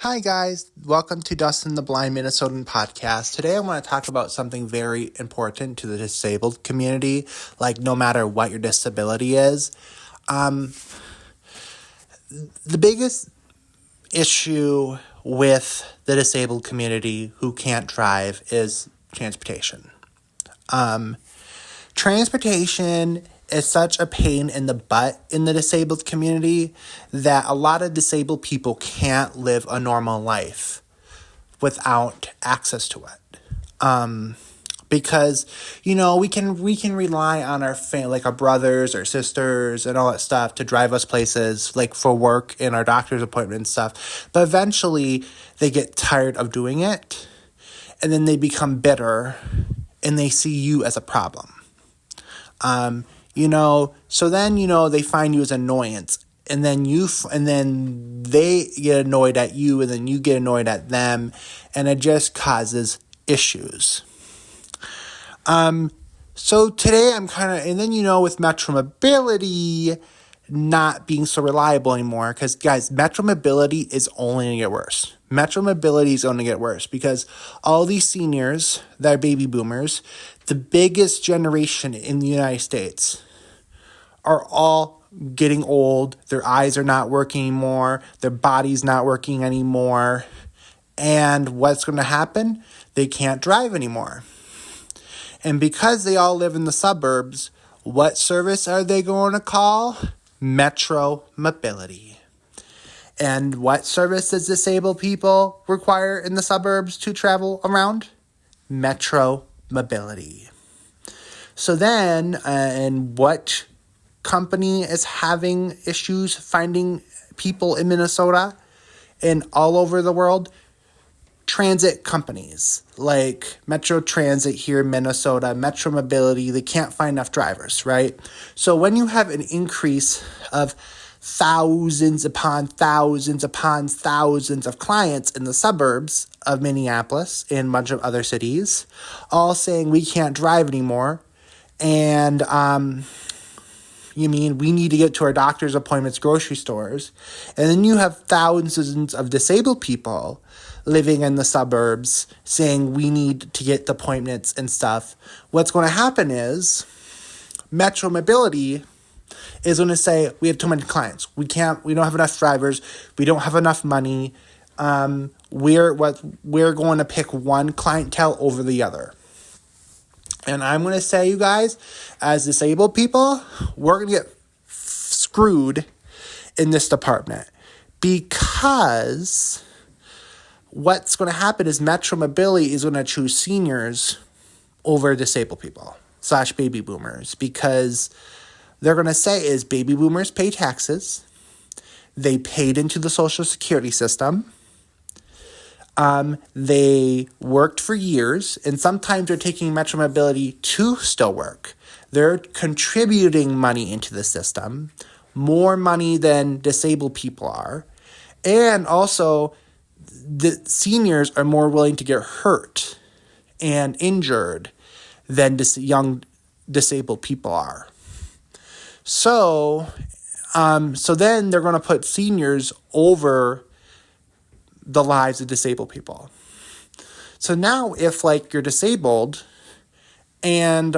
Hi guys, welcome to Dustin the Blind Minnesotan podcast. Today I want to talk about something very important to the disabled community, like no matter what your disability is. The biggest issue with the disabled community who can't drive is transportation. Transportation is such a pain in the butt in the disabled community that a lot of disabled people can't live a normal life without access to it. Because, we can rely on our like our brothers or sisters and all that stuff to drive us places, like for work and our doctor's appointment and stuff. But eventually they get tired of doing it and then they become bitter and they see you as a problem. So then, they find you as annoyance, and then they get annoyed at you, and then you get annoyed at them, and it just causes issues. So today I'm and then, with Metro Mobility not being so reliable anymore, because guys, Metro Mobility is only going to get worse. Metro Mobility is going to get worse because all these seniors that are baby boomers, the biggest generation in the United States, are all getting old. Their eyes are not working anymore. Their body's not working anymore. And what's going to happen? They can't drive anymore. And because they all live in the suburbs, what service are they going to call? Metro Mobility. And what service does disabled people require in the suburbs to travel around? Metro Mobility. So then, and what company is having issues finding people in Minnesota and all over the world? Transit companies like Metro Transit here in Minnesota, Metro Mobility, they can't find enough drivers, right? So when you have an increase of thousands upon thousands upon thousands of clients in the suburbs of Minneapolis and a bunch of other cities, all saying we can't drive anymore, and you mean we need to get to our doctor's appointments, grocery stores, and then you have thousands of disabled people living in the suburbs saying we need to get the appointments and stuff. What's going to happen is Metro Mobility is going to say we have too many clients. We don't have enough drivers. We don't have enough money. We're going to pick one clientele over the other. And I'm going to say, you guys, as disabled people, we're going to get screwed in this department, because what's going to happen is Metro Mobility is going to choose seniors over disabled people / baby boomers, because they're going to say is baby boomers pay taxes. They paid into the Social Security system. They worked for years, and sometimes they're taking Metro Mobility to still work. They're contributing money into the system, more money than disabled people are. And also, the seniors are more willing to get hurt and injured than young disabled people are. So then they're going to put seniors over the lives of disabled people. So now if you're disabled and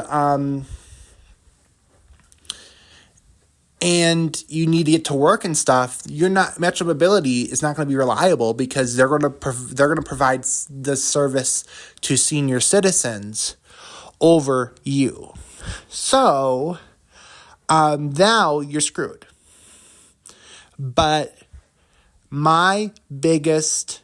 you need to get to work and stuff, Metro Mobility is not going to be reliable, because they're going to provide the service to senior citizens over you. So now you're screwed. But my biggest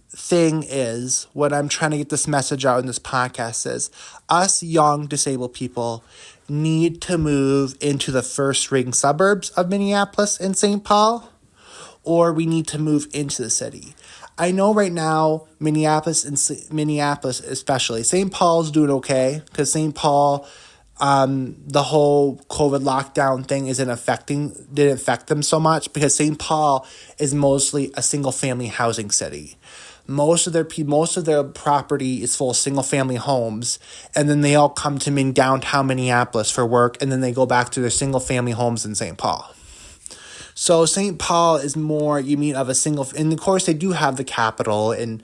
thing is, what I'm trying to get this message out in this podcast is, us young disabled people need to move into the first ring suburbs of Minneapolis and St. Paul, or we need to move into the city. I know right now, Minneapolis especially, St. Paul's doing okay, because St. Paul, the whole COVID lockdown thing didn't affect them so much, because St. Paul is mostly a single family housing city. Most of their property is full of single family homes, and then they all come to downtown Minneapolis for work, and then they go back to their single family homes in St. Paul. So St. Paul is more, you mean, of a single, and of course they do have the Capitol and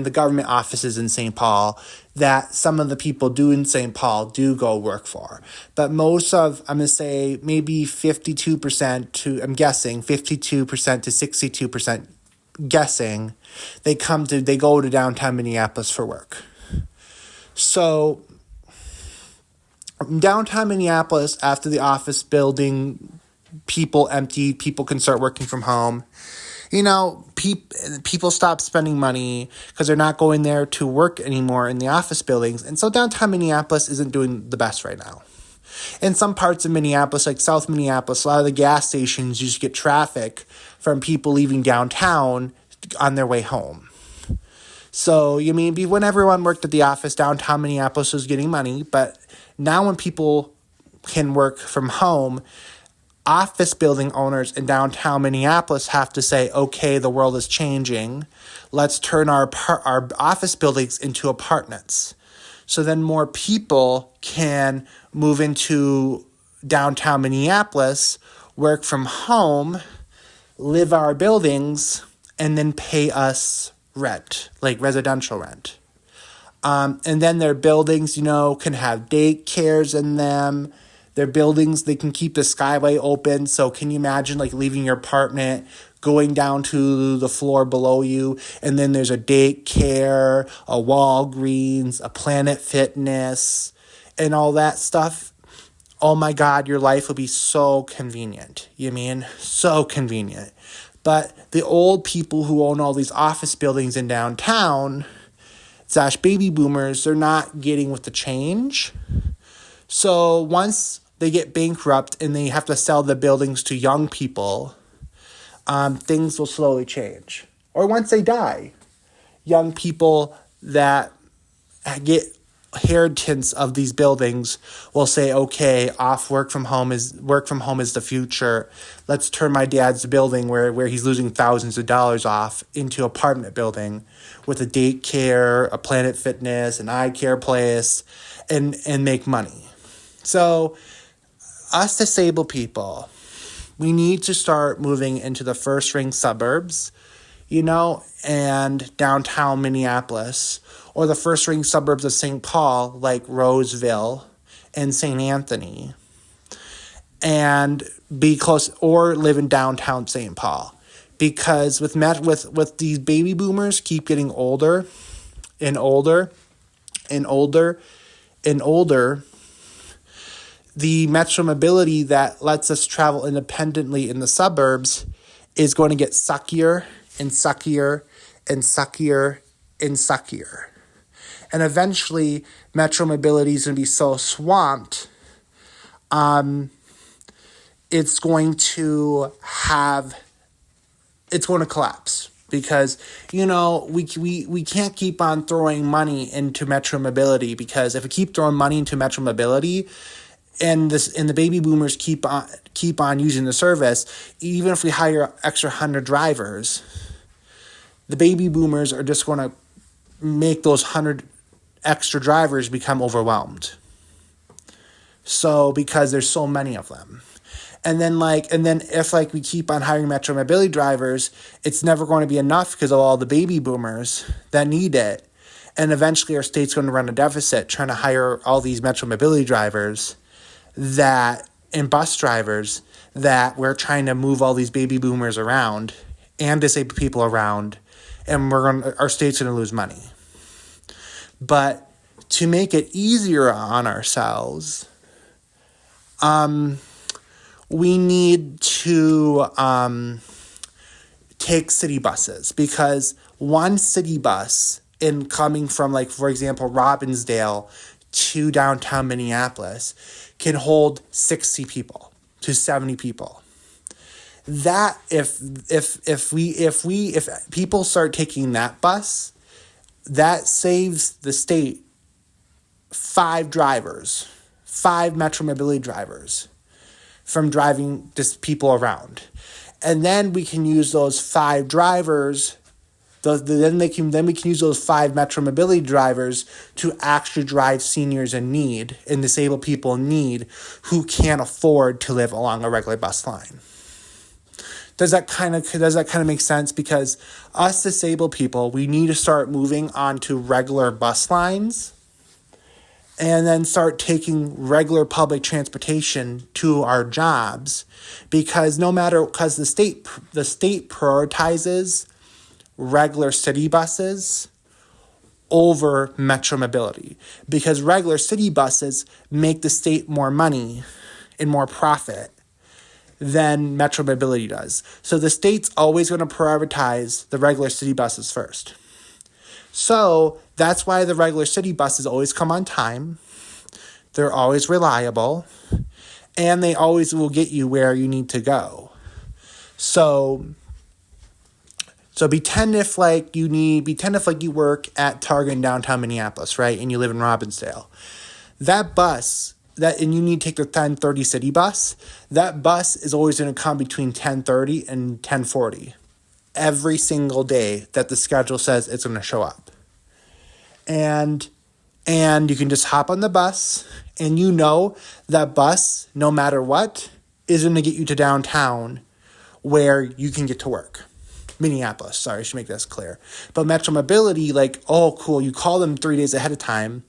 the government offices in St. Paul that some of the people do in St. Paul do go work for. But most of, I'm going to say maybe 52% to, I'm guessing 52% to 62% guessing, they go to downtown Minneapolis for work. So downtown Minneapolis, after the office building, people empty, people can start working from home. You know, people stop spending money because they're not going there to work anymore in the office buildings. And so downtown Minneapolis isn't doing the best right now. In some parts of Minneapolis, like South Minneapolis, a lot of the gas stations just get traffic from people leaving downtown on their way home. So, you mean, when everyone worked at the office, downtown Minneapolis was getting money. But now when people can work from home, office building owners in downtown Minneapolis have to say, okay, the world is changing. Let's turn our office buildings into apartments. So then more people can move into downtown Minneapolis, work from home, live our buildings, and then pay us rent, like residential rent. And then their buildings, can have daycares in them. Their buildings, they can keep the skyway open. So can you imagine like leaving your apartment, going down to the floor below you, and then there's a daycare, a Walgreens, a Planet Fitness, and all that stuff? Oh my God, your life would be so convenient. So convenient. But the old people who own all these office buildings in downtown, / baby boomers, they're not getting with the change. So once they get bankrupt and they have to sell the buildings to young people, things will slowly change. Or once they die, young people that get inheritance of these buildings will say, okay, work from home is the future. Let's turn my dad's building where he's losing thousands of dollars off into an apartment building with a daycare, a Planet Fitness, an eye care place, and make money. So us disabled people, we need to start moving into the first ring suburbs, and downtown Minneapolis, or the first ring suburbs of St. Paul, like Roseville and St. Anthony, and be close, or live in downtown St. Paul. Because with these baby boomers keep getting older and older and older and older, the metro mobility that lets us travel independently in the suburbs is going to get suckier and suckier and suckier and suckier. And eventually, metro mobility is going to be so swamped, it's going to collapse. Because, we can't keep on throwing money into metro mobility, because if we keep throwing money into metro mobility, and the baby boomers keep on using the service, even if we hire extra 100 drivers, the baby boomers are just going to make those 100 extra drivers become overwhelmed. So because there's so many of them. And then if we keep on hiring metro mobility drivers, it's never going to be enough because of all the baby boomers that need it. And eventually our state's going to run a deficit trying to hire all these metro mobility drivers and bus drivers that we're trying to move all these baby boomers around and disabled people around, and our state's going to lose money. But to make it easier on ourselves, we need to take city buses, because one city bus in coming from, like, for example, Robbinsdale to downtown Minneapolis can hold 60 people to 70 people. That if people start taking that bus, that saves the state 5 Metro Mobility drivers from driving just people around. And then we can use those 5 drivers. Then we can use those 5 Metro Mobility drivers to actually drive seniors in need and disabled people in need who can't afford to live along a regular bus line. Does that kind of make sense? Because us disabled people, we need to start moving onto regular bus lines and then start taking regular public transportation to our jobs, because the state prioritizes regular city buses over Metro Mobility, because regular city buses make the state more money and more profit than Metro Mobility does. So the state's always going to prioritize the regular city buses first. So that's why the regular city buses always come on time. They're always reliable, and they always will get you where you need to go. So pretend if you work at Target in downtown Minneapolis, right? And you live in Robbinsdale. And you need to take the 10:30 city bus. That bus is always going to come between 10:30 and 10:40 every single day that the schedule says it's going to show up. And you can just hop on the bus, and that bus, no matter what, is going to get you to downtown where you can get to work. Minneapolis, sorry, I should make this clear. But Metro Mobility, oh, cool, you call them 3 days ahead of time.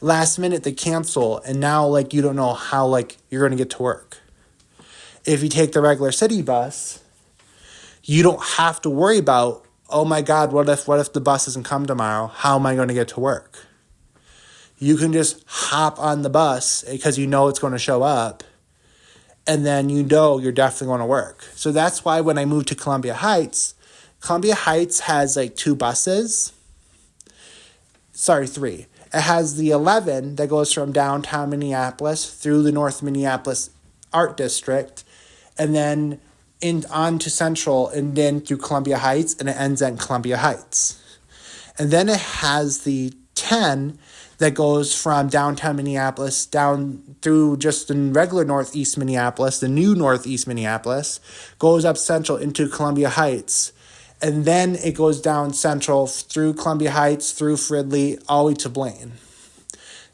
Last minute, they cancel, and now, you don't know how, you're going to get to work. If you take the regular city bus, you don't have to worry about, oh my God, what if the bus doesn't come tomorrow? How am I going to get to work? You can just hop on the bus because it's going to show up, and then you're definitely going to work. So that's why when I moved to Columbia Heights has 2 buses. Sorry, 3. It has the 11 that goes from downtown Minneapolis through the North Minneapolis Art District, and then on to Central, and then through Columbia Heights, and it ends at Columbia Heights. And then it has the 10 that goes from downtown Minneapolis down through just the regular Northeast Minneapolis, the new Northeast Minneapolis, goes up Central into Columbia Heights. And then it goes down Central through Columbia Heights, through Fridley, all the way to Blaine,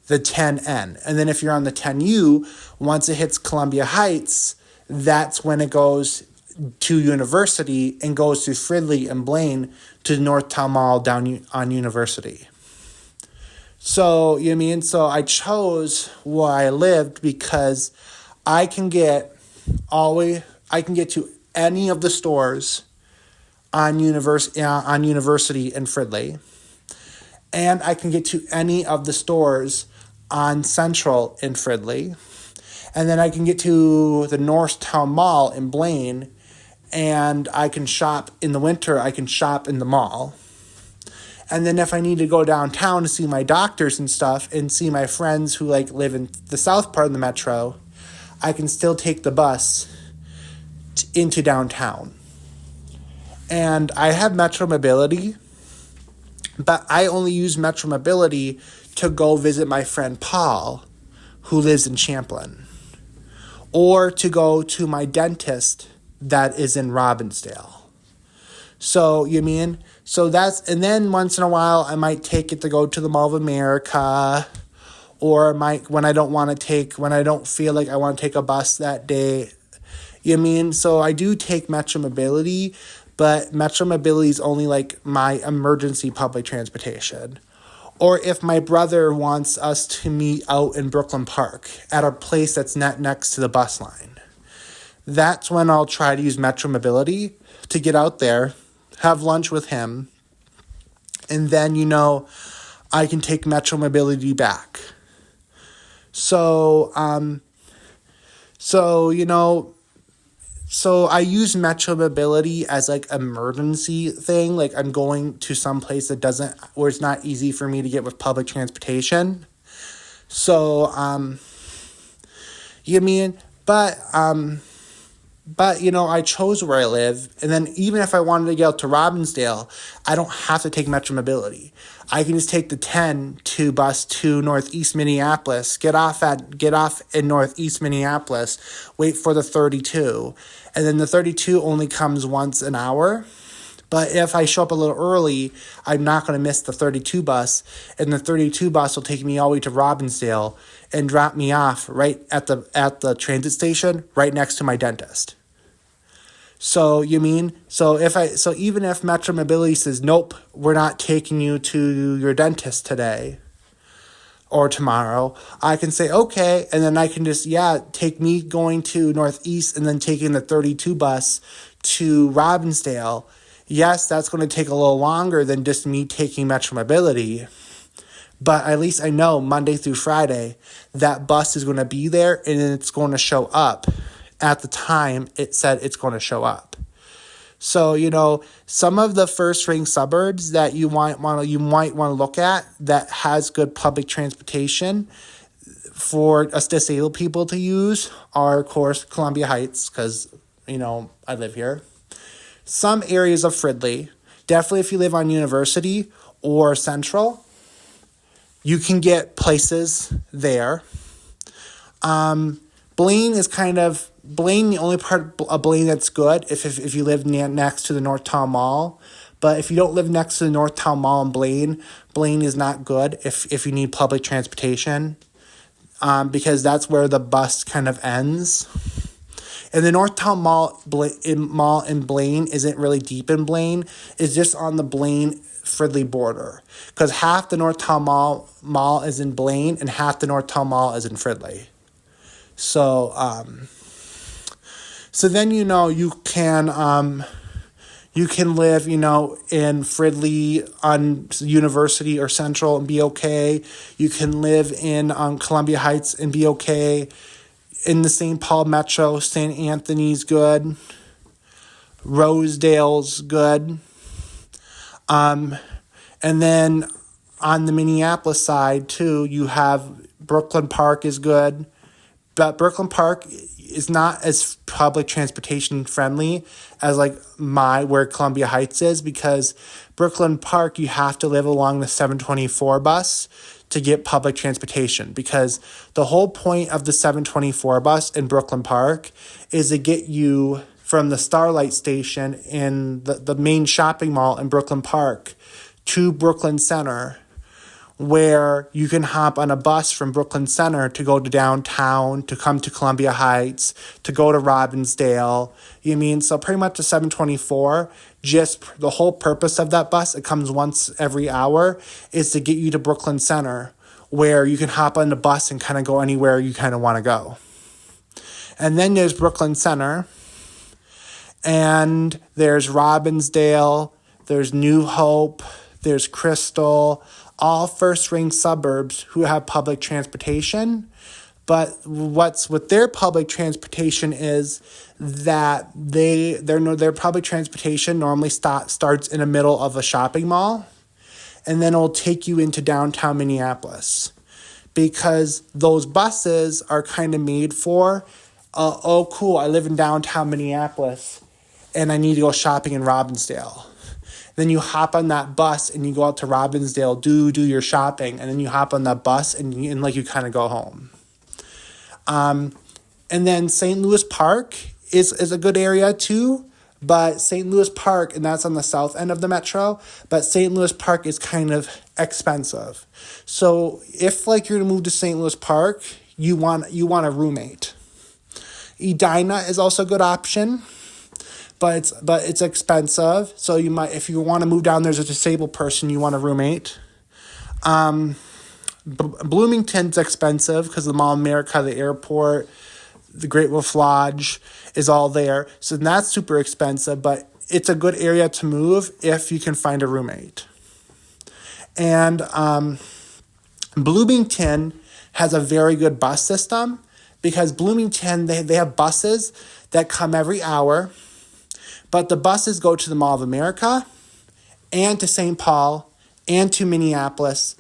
the 10N. And then if you're on the 10U, once it hits Columbia Heights, that's when it goes to University and goes through Fridley and Blaine to Northtown Mall down on University. So, so I chose where I lived because I can get to any of the stores on University in Fridley, and I can get to any of the stores on Central in Fridley, and then I can get to the Northtown Mall in Blaine, and I can shop in the winter. I can shop in the mall, and then if I need to go downtown to see my doctors and stuff and see my friends who live in the south part of the metro, I can still take the bus into downtown. And I have Metro Mobility, but I only use Metro Mobility to go visit my friend Paul, who lives in Champlin, or to go to my dentist that is in Robbinsdale. So, and then once in a while, I might take it to go to the Mall of America, or when I don't feel like I want to take a bus that day. So I do take Metro Mobility, but Metro Mobility is only my emergency public transportation. Or if my brother wants us to meet out in Brooklyn Park at a place that's not next to the bus line, that's when I'll try to use Metro Mobility to get out there, have lunch with him, and then, I can take Metro Mobility back. So I use Metro Mobility as emergency thing. I'm going to some place where it's not easy for me to get with public transportation. So, But, I chose where I live. And then even if I wanted to get out to Robbinsdale, I don't have to take Metro Mobility. I can just take the 10 bus to Northeast Minneapolis, get off in Northeast Minneapolis, wait for the 32. And then the 32 only comes once an hour. But if I show up a little early, I'm not going to miss the 32 bus. And the 32 bus will take me all the way to Robbinsdale and drop me off right at the transit station right next to my dentist. So so even if Metro Mobility says, nope, we're not taking you to your dentist today or tomorrow, I can say, okay, and then I can just, take me going to Northeast and then taking the 32 bus to Robbinsdale. Yes, that's going to take a little longer than just me taking Metro Mobility, but at least I know Monday through Friday that bus is going to be there and it's going to show up at the time it said it's going to show up. So, some of the first-ring suburbs that you might want to look at that has good public transportation for us disabled people to use are, of course, Columbia Heights, because, I live here. Some areas of Fridley, definitely if you live on University or Central, you can get places there. Blaine is the only part of Blaine that's good if you live next to the Northtown Mall. But if you don't live next to the Northtown Mall in Blaine is not good if you need public transportation, because that's where the bus kind of ends. And the Northtown Mall in Blaine isn't really deep in Blaine. It's just on the Blaine-Fridley border. Because half the Northtown Mall is in Blaine and half the Northtown Mall is in Fridley. So, so then, you can live, in Fridley on University or Central and be okay. You can live in Columbia Heights and be okay. In the St. Paul Metro, St. Anthony's good. Rosedale's good. And then on the Minneapolis side, too, you have Brooklyn Park is good. But Brooklyn Park is not as public transportation friendly as where Columbia Heights is, because Brooklyn Park, you have to live along the 724 bus to get public transportation, because the whole point of the 724 bus in Brooklyn Park is to get you from the Starlight Station in the main shopping mall in Brooklyn Park to Brooklyn Center, where you can hop on a bus from Brooklyn Center to go to downtown, to come to Columbia Heights, to go to Robbinsdale. So pretty much the 724, just the whole purpose of that bus, it comes once every hour, is to get you to Brooklyn Center, where you can hop on the bus and kind of go anywhere you kind of want to go. And then there's Brooklyn Center, and there's Robbinsdale, there's New Hope, there's Crystal, all first-ring suburbs who have public transportation. But what's with their public transportation is that their public transportation normally starts in the middle of a shopping mall, and then it'll take you into downtown Minneapolis, because those buses are kind of made for, oh cool, I live in downtown Minneapolis and I need to go shopping in Robbinsdale. Then you hop on that bus and you go out to Robbinsdale, do your shopping, and then you hop on that bus and you kind of go home. And then St. Louis Park is a good area too, but St. Louis Park, and that's on the south end of the metro, but St. Louis Park is kind of expensive. So if you're going to move to St. Louis Park, you want a roommate. Edina is also a good option, but it's expensive. So you might, if you want to move down there as a disabled person, you want a roommate. Bloomington's expensive because the Mall of America, the airport, the Great Wolf Lodge is all there. So that's super expensive, but it's a good area to move if you can find a roommate. And Bloomington has a very good bus system, because Bloomington, they have buses that come every hour, but the buses go to the Mall of America and to St. Paul and to Minneapolis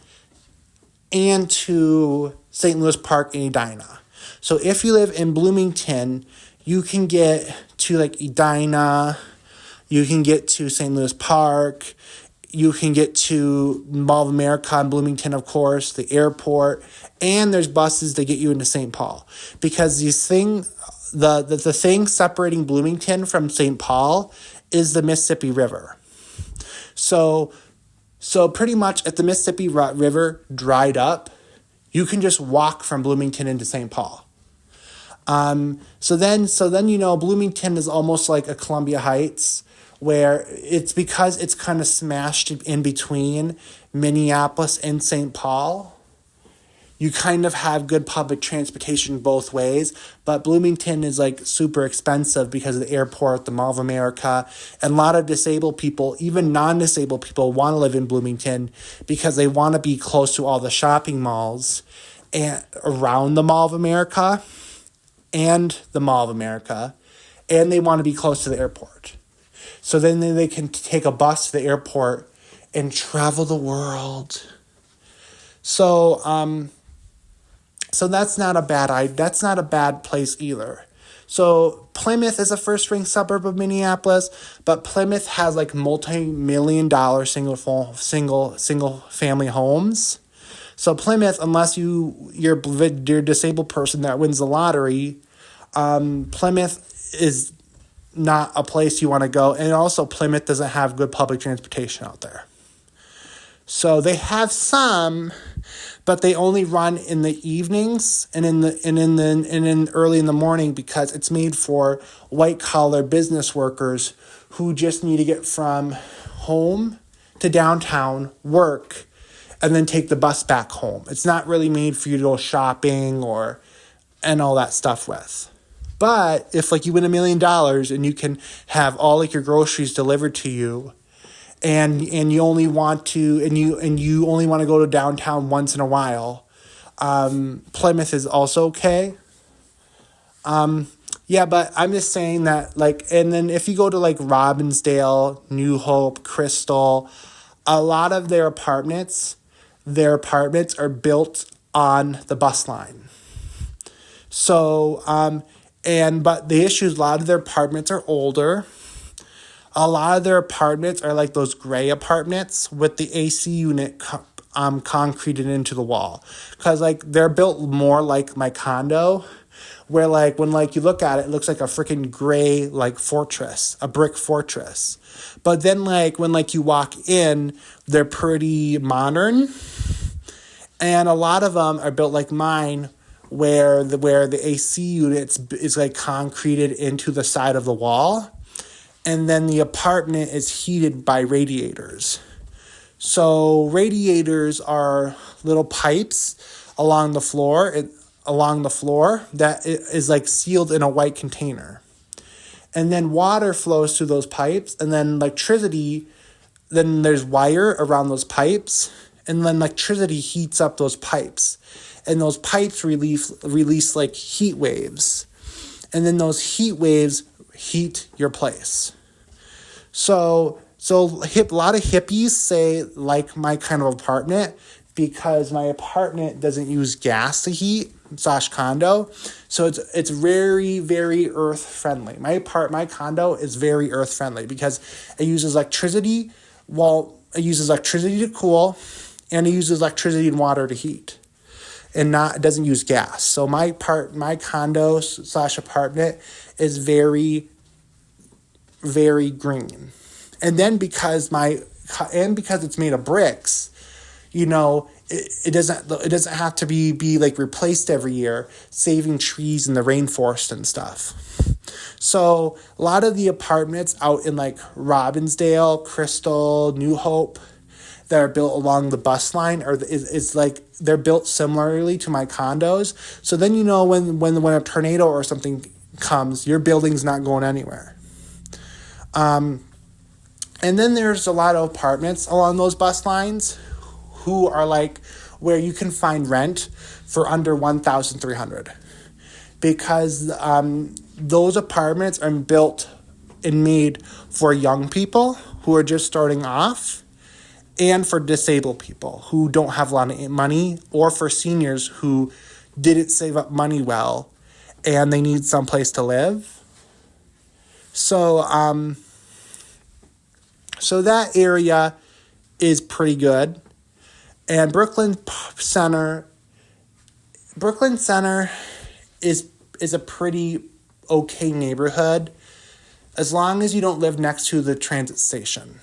and to St. Louis Park and Edina. So if you live in Bloomington, you can get to Edina, you can get to St. Louis Park, you can get to Mall of America and Bloomington, of course, the airport, and there's buses that get you into St. Paul. Because the thing separating Bloomington from St. Paul is the Mississippi River. So pretty much if the Mississippi River dried up, you can just walk from Bloomington into St. Paul. So then Bloomington is almost like a Columbia Heights, where it's because it's kind of smashed in between Minneapolis and St. Paul. You kind of have good public transportation both ways, but Bloomington is like super expensive because of the airport, the Mall of America, and a lot of disabled people, even non-disabled people, want to live in Bloomington because they want to be close to all the shopping malls and around the Mall of America and the Mall of America, and they want to be close to the airport. So then they can take a bus to the airport and travel the world. So that's not a bad place either. So Plymouth is a first-ring suburb of Minneapolis, but Plymouth has like multi-million-dollar single family homes. So Plymouth, unless you're a disabled person that wins the lottery, Plymouth is not a place you want to go, and also Plymouth doesn't have good public transportation out there. So they have some, but they only run in the evenings and in early in the morning because it's made for white collar business workers who just need to get from home to downtown, work, and then take the bus back home. It's not really made for you to go shopping and all that stuff with. But if like you win $1 million and you can have all like your groceries delivered to you, and you only want to go to downtown once in a while, Plymouth is also okay. But I'm just saying that and then if you go to like Robbinsdale, New Hope, Crystal, a lot of their apartments are built on the bus line. So but the issue is a lot of their apartments are older. A lot of their apartments are like those gray apartments with the AC unit concreted into the wall. Because like they're built more like my condo, where like when like you look at it, it looks like a freaking gray like fortress, a brick fortress. But then like when like you walk in, they're pretty modern. And a lot of them are built like mine, where the AC unit is like concreted into the side of the wall. And then the apartment is heated by radiators. So radiators are little pipes along the floor that is like sealed in a white container. And then water flows through those pipes, and then electricity, then there's wire around those pipes, and then electricity heats up those pipes. And those pipes release like heat waves. And then those heat waves heat your place. So a lot of hippies say like my kind of apartment because my apartment doesn't use gas to heat / condo. So it's very, very earth friendly. My condo is very earth friendly because it uses electricity. Well, it uses electricity to cool, and it uses electricity and water to heat. And it doesn't use gas. So my condo / apartment is very, very green. And then because it's made of bricks, it doesn't have to be like replaced every year, saving trees in the rainforest and stuff. So a lot of the apartments out in like Robbinsdale, Crystal, New Hope that are built along the bus line is like they're built similarly to my condos. So then when a tornado or something comes, your building's not going anywhere. And then there's a lot of apartments along those bus lines who are like where you can find rent for under $1,300 because those apartments are built and made for young people who are just starting off, and for disabled people who don't have a lot of money, or for seniors who didn't save up money well and they need someplace to live. So that area is pretty good. And Brooklyn Center is a pretty okay neighborhood as long as you don't live next to the transit station.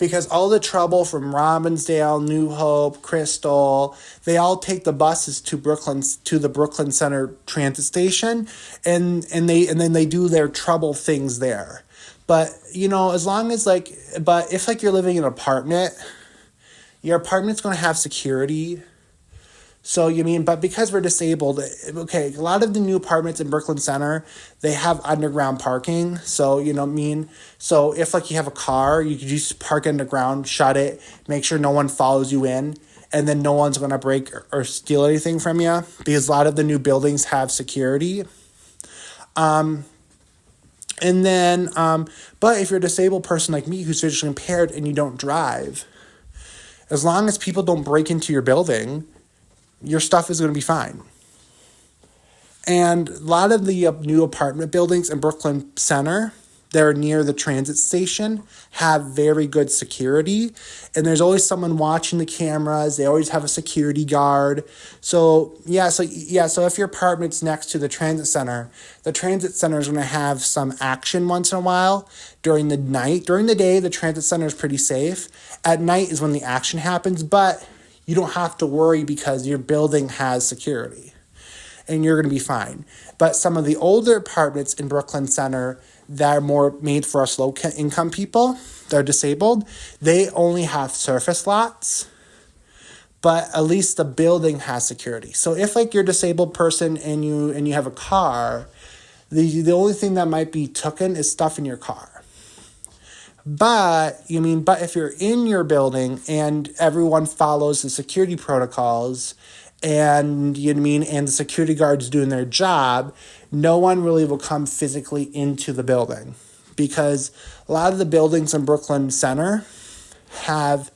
because all the trouble from Robbinsdale, New Hope, Crystal, they all take the buses to the Brooklyn Center transit station, and then they do their trouble things there. But as long as but if you're living in an apartment, your apartment's going to have security. So but because we're disabled, okay, a lot of the new apartments in Brooklyn Center, they have underground parking. So, so if you have a car, you can just park underground, shut it, make sure no one follows you in, and then no one's going to break or steal anything from you, because a lot of the new buildings have security. And then, but if you're a disabled person like me who's visually impaired and you don't drive, as long as people don't break into your building, your stuff is going to be fine. And a lot of the new apartment buildings in Brooklyn Center that are near the transit station have very good security. And there's always someone watching the cameras. They always have a security guard. So if your apartment's next to the transit center is going to have some action once in a while during the night. During the day, the transit center is pretty safe. At night is when the action happens, but you don't have to worry because your building has security and you're going to be fine. But some of the older apartments in Brooklyn Center that are more made for us low-income people that are disabled, they only have surface lots, but at least the building has security. So if you're a disabled person and you have a car, the only thing that might be taken is stuff in your car. But if you're in your building and everyone follows the security protocols and and the security guards doing their job, no one really will come physically into the building, because a lot of the buildings in Brooklyn Center have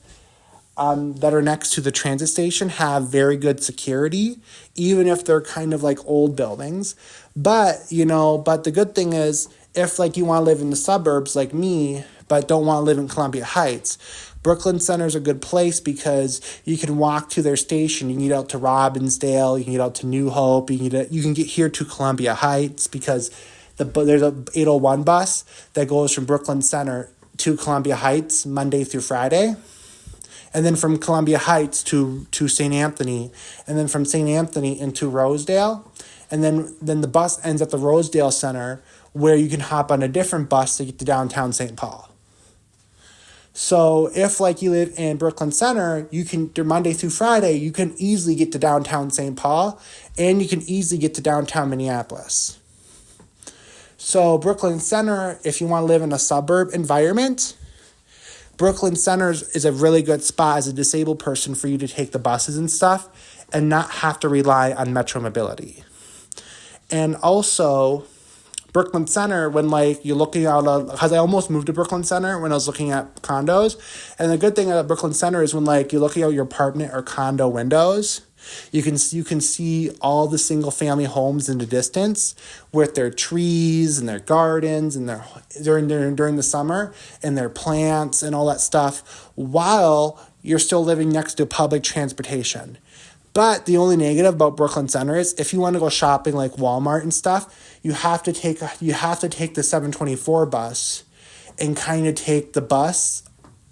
that are next to the transit station have very good security, even if they're kind of old buildings. But but the good thing is, if you want to live in the suburbs like me, but don't want to live in Columbia Heights, Brooklyn Center is a good place because you can walk to their station. You can get out to Robbinsdale, you can get out to New Hope, you can get here to Columbia Heights, because there's a 801 bus that goes from Brooklyn Center to Columbia Heights Monday through Friday, and then from Columbia Heights to St. Anthony, and then from St. Anthony into Rosedale, and then the bus ends at the Rosedale Center, where you can hop on a different bus to get to downtown St. Paul. So if you live in Brooklyn Center, you can, Monday through Friday, you can easily get to downtown St. Paul, and you can easily get to downtown Minneapolis. So Brooklyn Center, if you want to live in a suburb environment, Brooklyn Center is a really good spot as a disabled person for you to take the buses and stuff and not have to rely on Metro Mobility. And also, Brooklyn Center, when you're looking out, because I almost moved to Brooklyn Center when I was looking at condos, and the good thing about Brooklyn Center is when you're looking out your apartment or condo windows, you can see all the single family homes in the distance with their trees and their gardens and their during the summer and their plants and all that stuff, while you're still living next to public transportation. But the only negative about Brooklyn Center is if you want to go shopping like Walmart and stuff, you have to take the 724 bus and kind of take the bus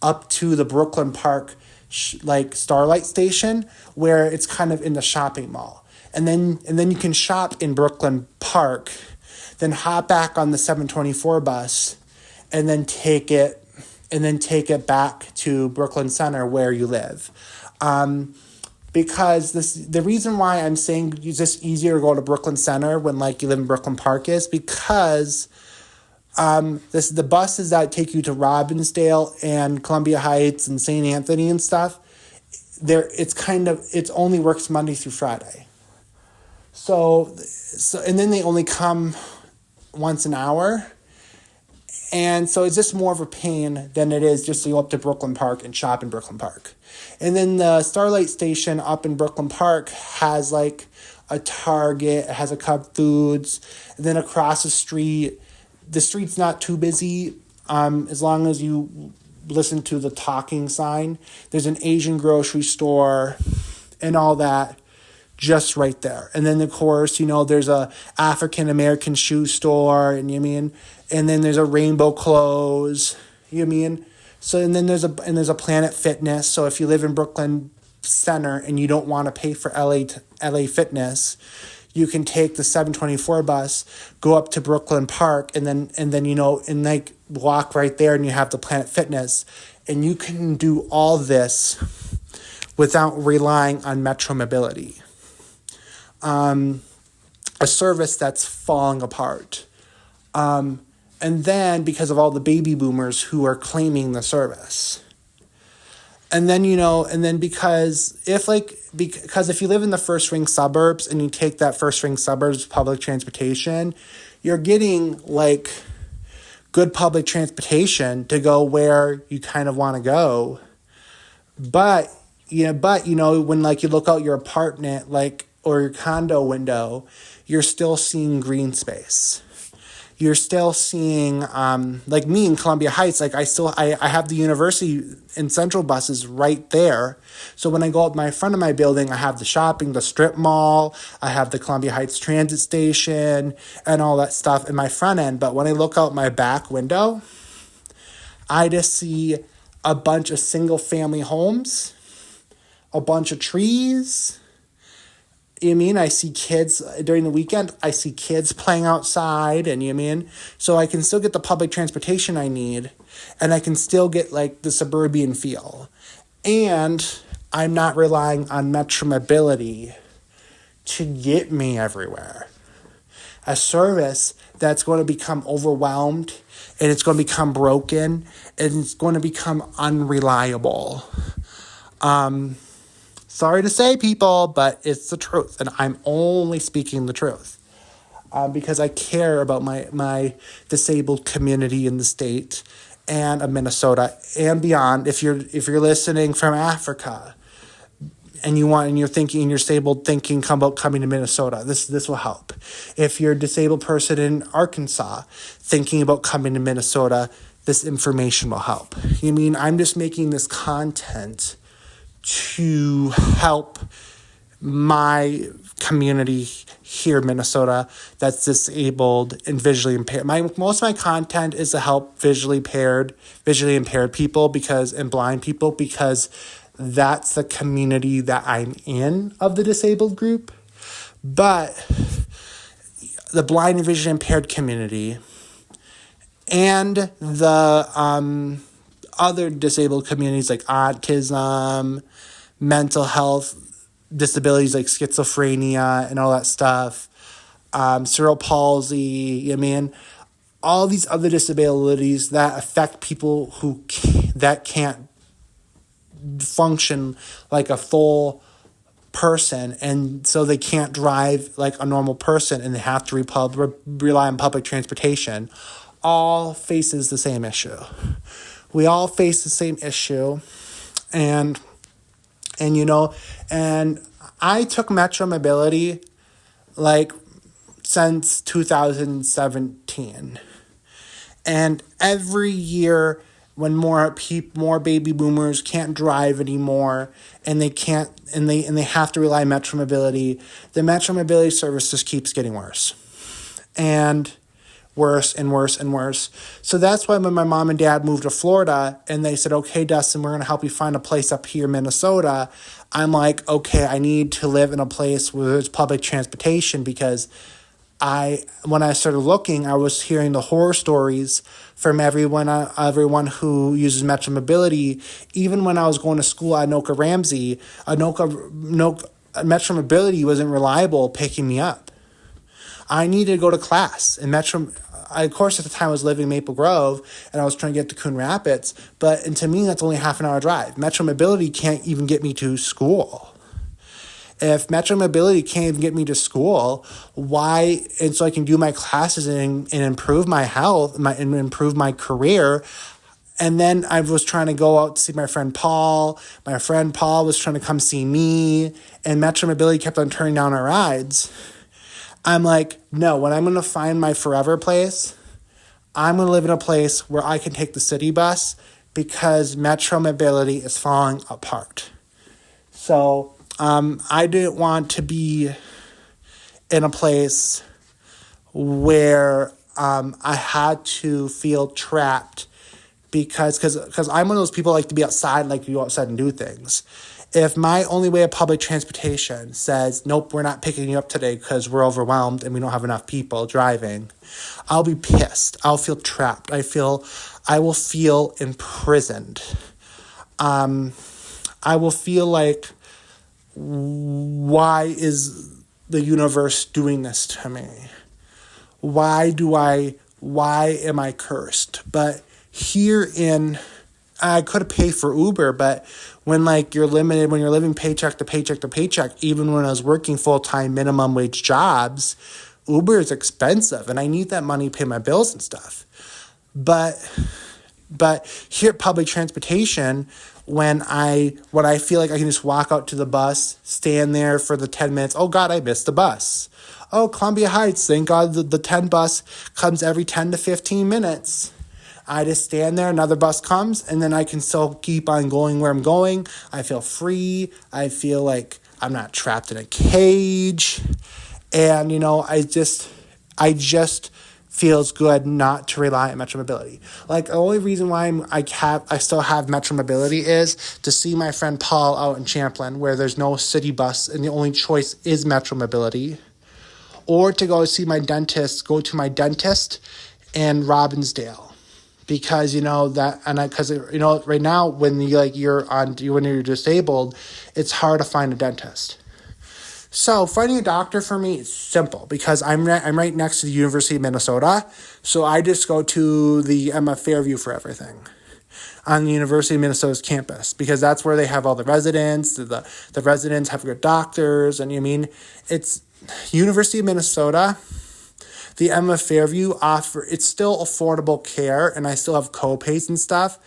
up to the Brooklyn Park Starlight Station, where it's kind of in the shopping mall. And then you can shop in Brooklyn Park, then hop back on the 724 bus and then take it back to Brooklyn Center where you live. Because the reason why I'm saying it's just easier to go to Brooklyn Center when you live in Brooklyn Park is because the buses that take you to Robbinsdale and Columbia Heights and St. Anthony and stuff, it only works Monday through Friday. So and then they only come once an hour. And so it's just more of a pain than it is just to go up to Brooklyn Park and shop in Brooklyn Park. And then the Starlight Station up in Brooklyn Park has a Target, it has a Cub Foods, and then across the street's not too busy as long as you listen to the talking sign. There's an Asian grocery store and all that just right there. And then, of course, there's a African American shoe store, and then there's a Rainbow Clothes, So and then there's a Planet Fitness. So if you live in Brooklyn Center and you don't want to pay for LA Fitness, you can take the 724 bus, go up to Brooklyn Park, and then and like walk right there, and you have the Planet Fitness, and you can do all this without relying on Metro Mobility, a service that's falling apart. And then because of all the baby boomers who are claiming the service. And then, because if you live in the first ring suburbs and you take that first ring suburbs public transportation, you're getting like good public transportation to go where you kind of want to go. But when like you look out your apartment, like, or your condo window, you're still seeing green space. You're still seeing, like me in Columbia Heights, like I have the university and central buses right there. So when I go up my front of my building, I have the shopping, the strip mall, I have the Columbia Heights transit station and all that stuff in my front end. But when I look out my back window, I just see a bunch of single family homes, a bunch of trees. I see kids during the weekend. I see kids playing outside, and so I can still get the public transportation I need, and I can still get like the suburban feel, and I'm not relying on Metro Mobility to get me everywhere. A service that's going to become overwhelmed, and it's going to become broken, and it's going to become unreliable. Sorry to say, people, but it's the truth, and I'm only speaking the truth because I care about my disabled community in the state and of Minnesota and beyond. If you're listening from Africa and you're disabled thinking about coming to Minnesota, this will help. If you're a disabled person in Arkansas thinking about coming to Minnesota, this information will help. I'm just making this content to help my community here in Minnesota that's disabled and visually impaired. Most of my content is to help visually impaired people and blind people, because that's the community that I'm in of the disabled group. But the blind and visually impaired community and the other disabled communities like autism, mental health disabilities like schizophrenia and all that stuff, cerebral palsy, all these other disabilities that affect people that can't function like a full person, and so they can't drive like a normal person and they have to rely on public transportation, all faces the same issue. We all face the same issue, and I took Metro Mobility like since 2017, and every year when more baby boomers can't drive anymore and they have to rely on Metro Mobility, the Metro Mobility service just keeps getting worse and worse and worse and worse. So that's why when my mom and dad moved to Florida and they said, okay, Dustin, we're going to help you find a place up here in Minnesota, I'm like, okay, I need to live in a place where there's public transportation, because when I started looking, I was hearing the horror stories from everyone who uses Metro Mobility. Even when I was going to school at Anoka Ramsey, Metro Mobility wasn't reliable picking me up. I needed to go to class, and of course, at the time I was living in Maple Grove, and I was trying to get to Coon Rapids, and to me, that's only a half an hour drive. Metro Mobility can't even get me to school. If Metro Mobility can't even get me to school, why? And so I can do my classes and improve my health, and improve my career. And then I was trying to go out to see my friend Paul. My friend Paul was trying to come see me, and Metro Mobility kept on turning down our rides. I'm like, no, when I'm going to find my forever place, I'm going to live in a place where I can take the city bus, because Metro Mobility is falling apart. So I didn't want to be in a place where I had to feel trapped because I'm one of those people like to be outside, like to go outside and do things. If my only way of public transportation says, nope, we're not picking you up today because we're overwhelmed and we don't have enough people driving, I'll be pissed. I'll feel trapped. I will feel imprisoned. I will feel like, why is the universe doing this to me? Why am I cursed? But I could pay for Uber, but when you're limited, when you're living paycheck to paycheck to paycheck, even when I was working full-time minimum wage jobs, Uber is expensive and I need that money to pay my bills and stuff. But here at public transportation, when I feel like I can just walk out to the bus, stand there for the 10 minutes, oh God, I missed the bus. Oh, Columbia Heights, thank God the 10 bus comes every 10 to 15 minutes. I just stand there, another bus comes, and then I can still keep on going where I'm going. I feel free. I feel like I'm not trapped in a cage. And, I just feels good not to rely on Metro Mobility. The only reason why I still have Metro Mobility is to see my friend Paul out in Champlain, where there's no city bus, and the only choice is Metro Mobility. Or to go to my dentist in Robbinsdale. Because right now when you're disabled, it's hard to find a dentist. So finding a doctor for me is simple because I'm right next to the University of Minnesota, so I just go to the Emma Fairview for everything on the University of Minnesota's campus because that's where they have all the residents. The residents have good doctors, and it's University of Minnesota. The Emma Fairview it's still affordable care, and I still have co-pays and stuff.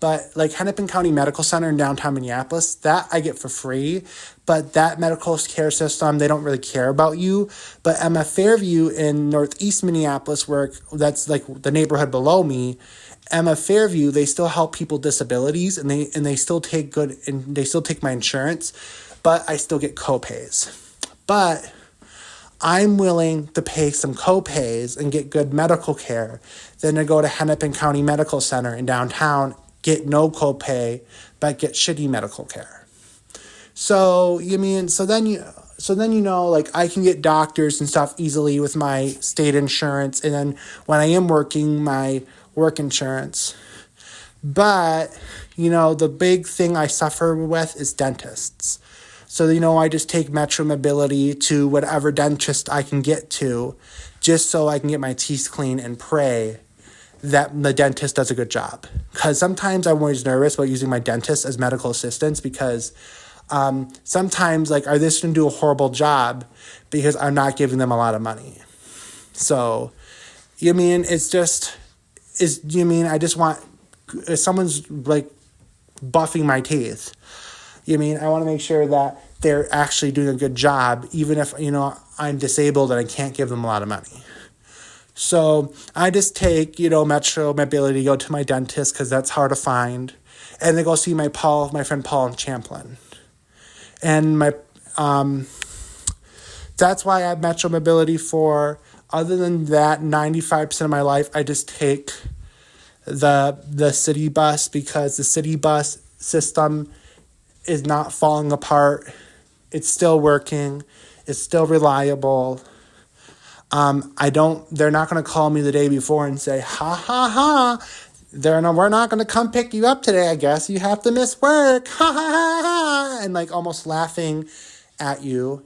But Hennepin County Medical Center in downtown Minneapolis, that I get for free. But that medical care system, they don't really care about you. But Emma Fairview in northeast Minneapolis, where that's the neighborhood below me, Emma Fairview, they still help people with disabilities, and they still take my insurance, but I still get co-pays. But I'm willing to pay some co-pays and get good medical care than to go to Hennepin County Medical Center in downtown, get no co-pay, but get shitty medical care. So I can get doctors and stuff easily with my state insurance, and then when I am working, my work insurance. But, the big thing I suffer with is dentists. So, I just take Metro Mobility to whatever dentist I can get to just so I can get my teeth clean and pray that the dentist does a good job. Because sometimes I'm always nervous about using my dentist as medical assistants because sometimes, are they going to do a horrible job because I'm not giving them a lot of money? So, I just want, if someone's, buffing my teeth, I want to make sure that they're actually doing a good job, even if, I'm disabled and I can't give them a lot of money. So I just take, Metro Mobility, go to my dentist because that's hard to find. And then go see my friend Paul in Champlain. And that's why I have Metro Mobility for. Other than that, 95% of my life, I just take the city bus because the city bus system is not falling apart. It's still working. It's still reliable. They're not going to call me the day before and say, ha, ha, ha. We're not going to come pick you up today. I guess you have to miss work. Ha, ha, ha, ha. And almost laughing at you.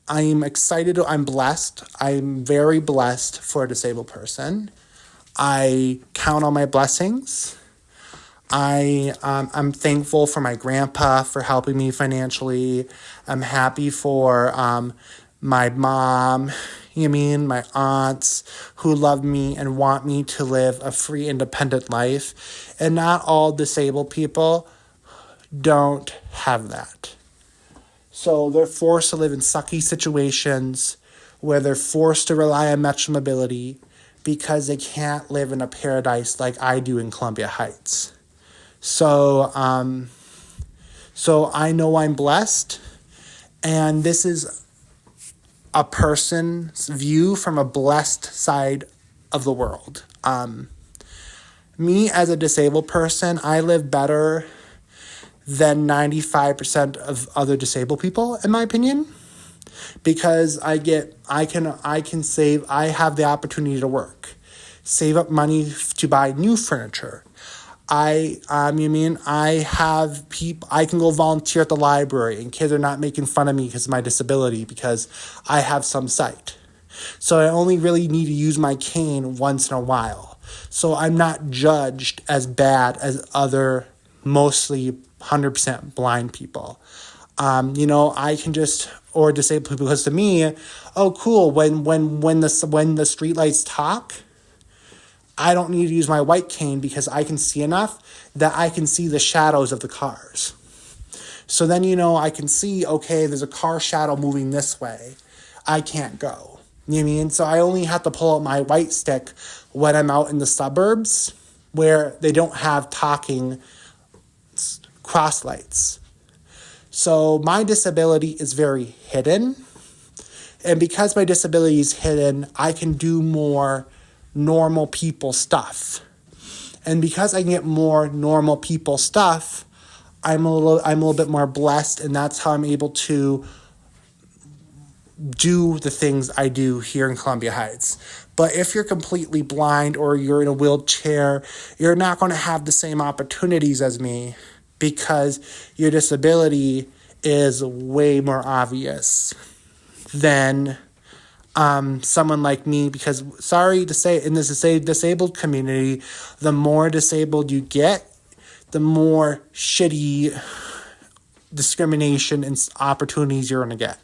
I'm excited. I'm blessed. I'm very blessed for a disabled person. I count on my blessings. I'm thankful for my grandpa for helping me financially. I'm happy for my mom, my aunts who love me and want me to live a free, independent life. And not all disabled people don't have that. So they're forced to live in sucky situations where they're forced to rely on Metro Mobility because they can't live in a paradise like I do in Columbia Heights. So I know I'm blessed, and this is a person's view from a blessed side of the world. Me as a disabled person, I live better than 95% of other disabled people, in my opinion, because I can save. I have the opportunity to work, save up money to buy new furniture. I have people. I can go volunteer at the library, and kids are not making fun of me because of my disability because I have some sight. So I only really need to use my cane once in a while. So I'm not judged as bad as other mostly 100% blind people. I can just, or disabled people, because to me, oh cool, when the street lights talk, I don't need to use my white cane because I can see enough that I can see the shadows of the cars. So then, I can see, okay, there's a car shadow moving this way. I can't go. You know what I mean? So I only have to pull out my white stick when I'm out in the suburbs where they don't have talking cross lights. So my disability is very hidden. And because my disability is hidden, I can do more normal people stuff. And because I can get more normal people stuff, I'm a little bit more blessed, and that's how I'm able to do the things I do here in Columbia Heights. But if you're completely blind or you're in a wheelchair, you're not going to have the same opportunities as me because your disability is way more obvious than someone like me, because sorry to say, in this disabled community, the more disabled you get, the more shitty discrimination and opportunities you're going to get.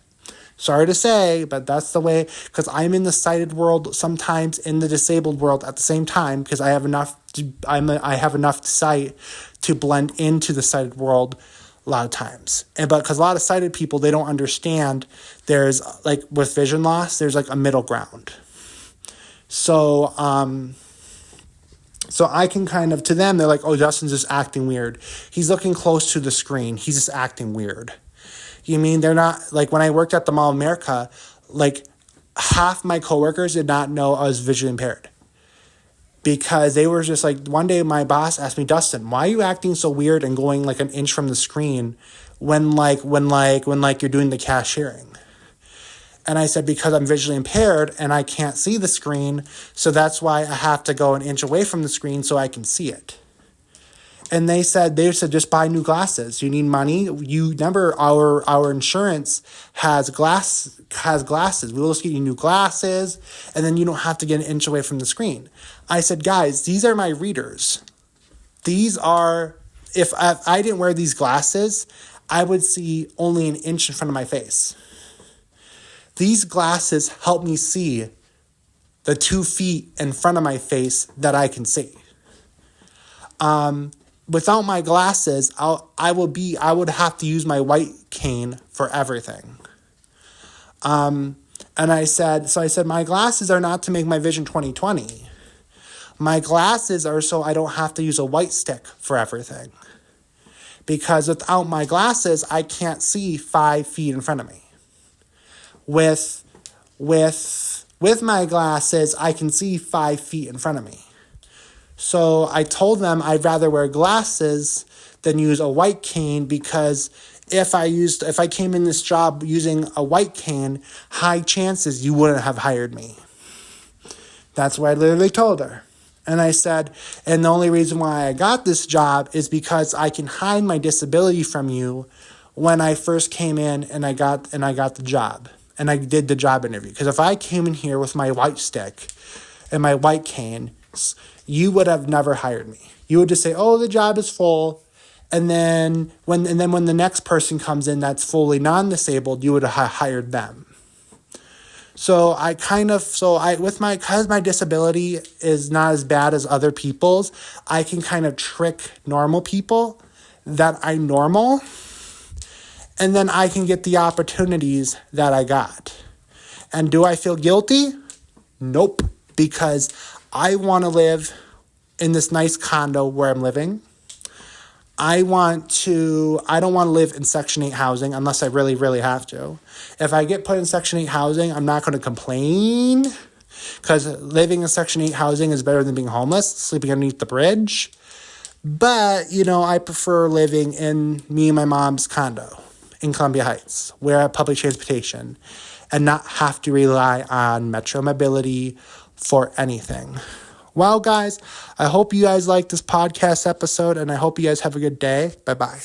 Sorry to say, but that's the way, because I'm in the sighted world sometimes, in the disabled world at the same time, because I have enough sight to blend into the sighted world a lot of times. But because a lot of sighted people, they don't understand, there's like with vision loss, there's like a middle ground. So I can kind of, to them, they're like, oh, Justin's just acting weird. He's looking close to the screen. He's just acting weird. You mean they're not, like when I worked at the Mall of America, like half my coworkers did not know I was visually impaired. Because they were just like, one day my boss asked me, Dustin, why are you acting so weird and going like an inch from the screen when you're doing the cashiering? And I said, because I'm visually impaired and I can't see the screen, so that's why I have to go an inch away from the screen so I can see it. And they said, just buy new glasses. You need money. You remember our insurance has glasses. We'll just get you new glasses, and then you don't have to get an inch away from the screen. I said, guys, these are my readers. If I didn't wear these glasses, I would see only an inch in front of my face. These glasses help me see the 2 feet in front of my face that I can see. Without my glasses, I would have to use my white cane for everything. And I said, my glasses are not to make my vision 20/20. My glasses are so I don't have to use a white stick for everything. Because without my glasses, I can't see 5 feet in front of me. With my glasses, I can see 5 feet in front of me. So I told them I'd rather wear glasses than use a white cane, because if I came in this job using a white cane, high chances you wouldn't have hired me. That's what I literally told her. And I said, and the only reason why I got this job is because I can hide my disability from you when I first came in and I got the job. And I did the job interview. Because if I came in here with my white stick and my white cane, you would have never hired me. You would just say, oh, the job is full. And then when the next person comes in that's fully non-disabled, you would have hired them. So because my disability is not as bad as other people's, I can kind of trick normal people that I'm normal. And then I can get the opportunities that I got. And do I feel guilty? Nope. Because I want to live in this nice condo where I'm living. I don't want to live in Section 8 housing unless I really, really have to. If I get put in Section 8 housing, I'm not going to complain because living in Section 8 housing is better than being homeless, sleeping underneath the bridge. But, I prefer living in me and my mom's condo in Columbia Heights, where I have public transportation and not have to rely on Metro Mobility for anything. Well, guys, I hope you guys like this podcast episode, and I hope you guys have a good day. Bye-bye.